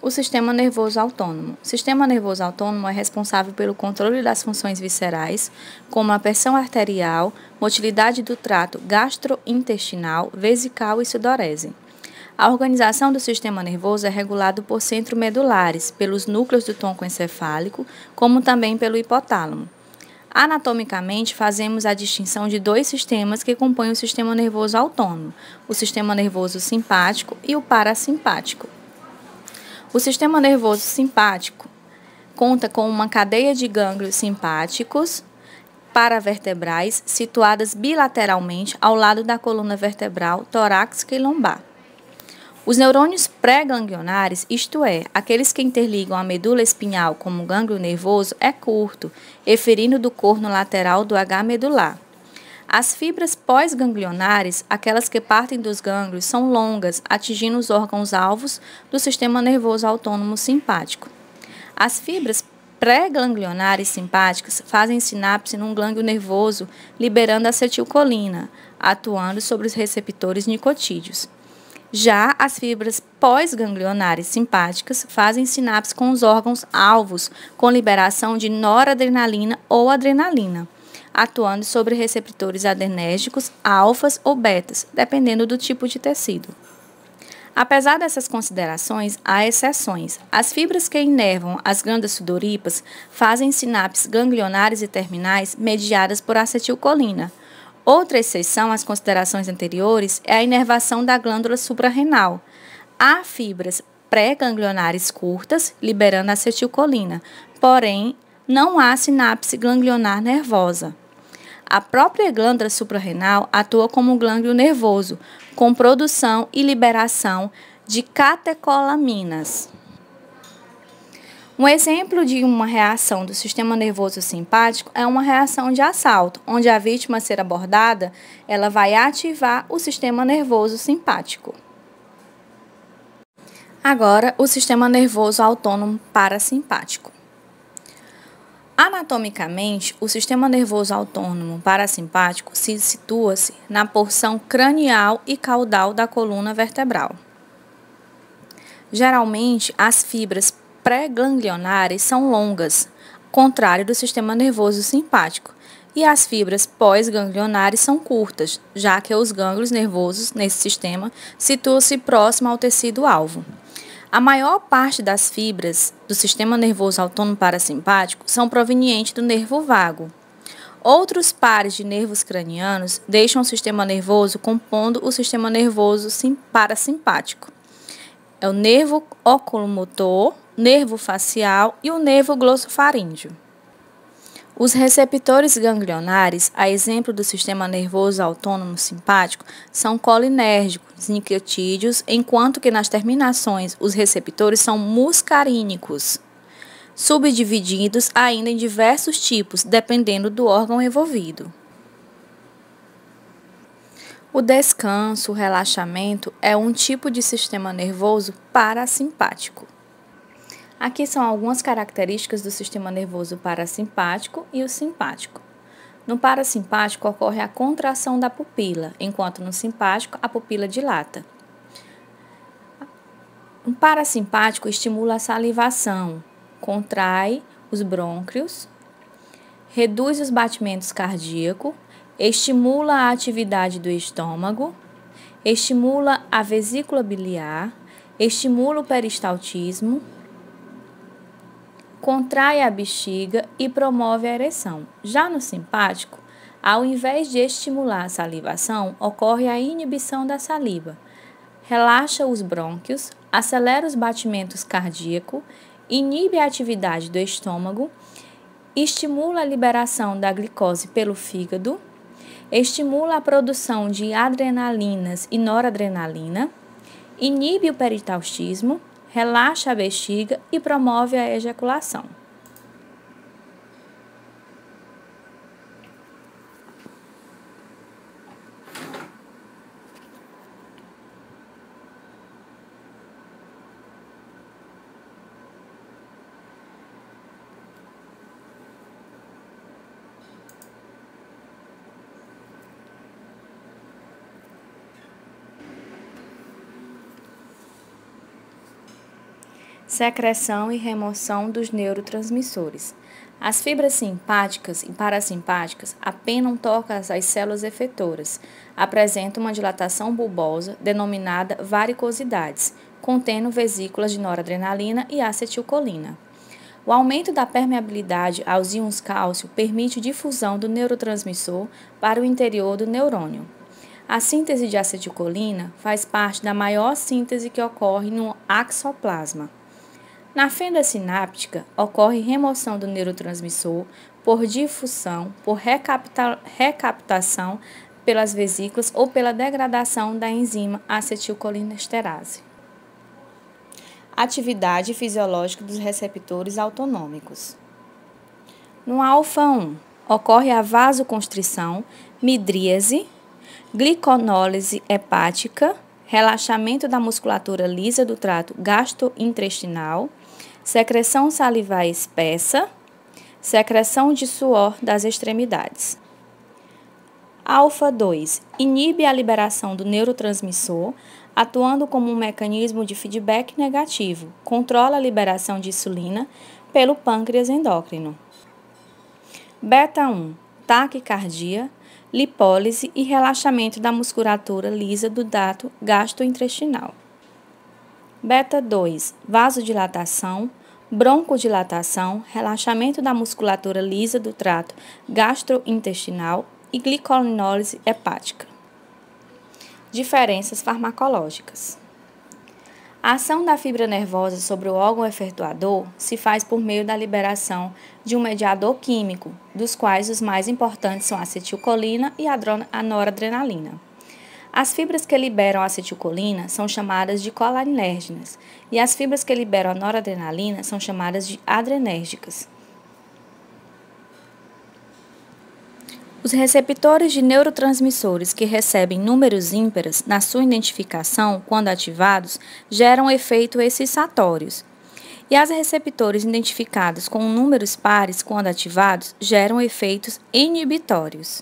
O sistema nervoso autônomo. O sistema nervoso autônomo é responsável pelo controle das funções viscerais, como a pressão arterial, motilidade do trato gastrointestinal, vesical e sudorese. A organização do sistema nervoso é regulada por centro-medulares, pelos núcleos do tronco encefálico, como também pelo hipotálamo. Anatomicamente, fazemos a distinção de dois sistemas que compõem o sistema nervoso autônomo, o sistema nervoso simpático e o parasimpático. O sistema nervoso simpático conta com uma cadeia de gânglios simpáticos paravertebrais situadas bilateralmente ao lado da coluna vertebral torácica e lombar. Os neurônios pré-ganglionares, isto é, aqueles que interligam a medula espinhal como gânglio nervoso, é curto, eferindo do corno lateral do H medular. As fibras pós-ganglionares, aquelas que partem dos gânglios, são longas, atingindo os órgãos-alvos do sistema nervoso autônomo simpático. As fibras pré-ganglionares simpáticas fazem sinapse num gânglio nervoso, liberando acetilcolina, atuando sobre os receptores nicotídeos. Já as fibras pós-ganglionares simpáticas fazem sinapse com os órgãos-alvos, com liberação de noradrenalina ou adrenalina, atuando sobre receptores adrenérgicos, alfas ou betas, dependendo do tipo de tecido. Apesar dessas considerações, há exceções. As fibras que inervam as glândulas sudoríparas fazem sinapses ganglionares e terminais mediadas por acetilcolina. Outra exceção às considerações anteriores é a inervação da glândula suprarrenal. Há fibras pré-ganglionares curtas, liberando acetilcolina, porém, não há sinapse ganglionar nervosa. A própria glândula suprarrenal atua como um gânglio nervoso, com produção e liberação de catecolaminas. Um exemplo de uma reação do sistema nervoso simpático é uma reação de assalto, onde a vítima a ser abordada, ela vai ativar o sistema nervoso simpático. Agora, o sistema nervoso autônomo parasimpático. Anatomicamente, o sistema nervoso autônomo parasimpático situa-se na porção cranial e caudal da coluna vertebral. Geralmente, as fibras pré-ganglionares são longas, contrário do sistema nervoso simpático, e as fibras pós-ganglionares são curtas, já que os gânglios nervosos nesse sistema situam-se próximo ao tecido-alvo. A maior parte das fibras do sistema nervoso autônomo parasimpático são provenientes do nervo vago. Outros pares de nervos cranianos deixam o sistema nervoso compondo o sistema nervoso parasimpático. É o nervo oculomotor, nervo facial e o nervo glossofaríngeo. Os receptores ganglionares, a exemplo do sistema nervoso autônomo simpático, são colinérgicos, nicotídeos, enquanto que nas terminações os receptores são muscarínicos, subdivididos ainda em diversos tipos, dependendo do órgão envolvido. O descanso, o relaxamento, é um tipo de sistema nervoso parasimpático. Aqui são algumas características do sistema nervoso parasimpático e o simpático. No parasimpático ocorre a contração da pupila, enquanto no simpático a pupila dilata. O parasimpático estimula a salivação, contrai os brônquios, reduz os batimentos cardíacos, estimula a atividade do estômago, estimula a vesícula biliar, estimula o peristaltismo, contrai a bexiga e promove a ereção. Já no simpático, ao invés de estimular a salivação, ocorre a inibição da saliva. Relaxa os brônquios, acelera os batimentos cardíacos, inibe a atividade do estômago, estimula a liberação da glicose pelo fígado, estimula a produção de adrenalinas e noradrenalina, inibe o peristaltismo, relaxa a bexiga e promove a ejaculação. Secreção e remoção dos neurotransmissores. As fibras simpáticas e parasimpáticas apenam tocas às células efetoras, apresentam uma dilatação bulbosa denominada varicosidades, contendo vesículas de noradrenalina e acetilcolina. O aumento da permeabilidade aos íons cálcio permite difusão do neurotransmissor para o interior do neurônio. A síntese de acetilcolina faz parte da maior síntese que ocorre no axoplasma. Na fenda sináptica, ocorre remoção do neurotransmissor por difusão, por recaptação pelas vesículas ou pela degradação da enzima acetilcolinesterase. Atividade fisiológica dos receptores autonômicos. No alfa-1, ocorre a vasoconstrição, midríase, gliconólise hepática, relaxamento da musculatura lisa do trato gastrointestinal, secreção salivar espessa, secreção de suor das extremidades. Alfa-2 inibe a liberação do neurotransmissor, atuando como um mecanismo de feedback negativo, controla a liberação de insulina pelo pâncreas endócrino. Beta-1 taquicardia, lipólise e relaxamento da musculatura lisa do trato gastrointestinal. Beta-2 vasodilatação, broncodilatação, relaxamento da musculatura lisa do trato gastrointestinal e glicolinólise hepática. Diferenças farmacológicas. A ação da fibra nervosa sobre o órgão efetuador se faz por meio da liberação de um mediador químico, dos quais os mais importantes são a acetilcolina e a noradrenalina. As fibras que liberam a acetilcolina são chamadas de colinérgicas e as fibras que liberam a noradrenalina são chamadas de adrenérgicas. Os receptores de neurotransmissores que recebem números ímpares na sua identificação, quando ativados, geram efeitos excitatórios. E as receptores identificados com números pares, quando ativados, geram efeitos inibitórios.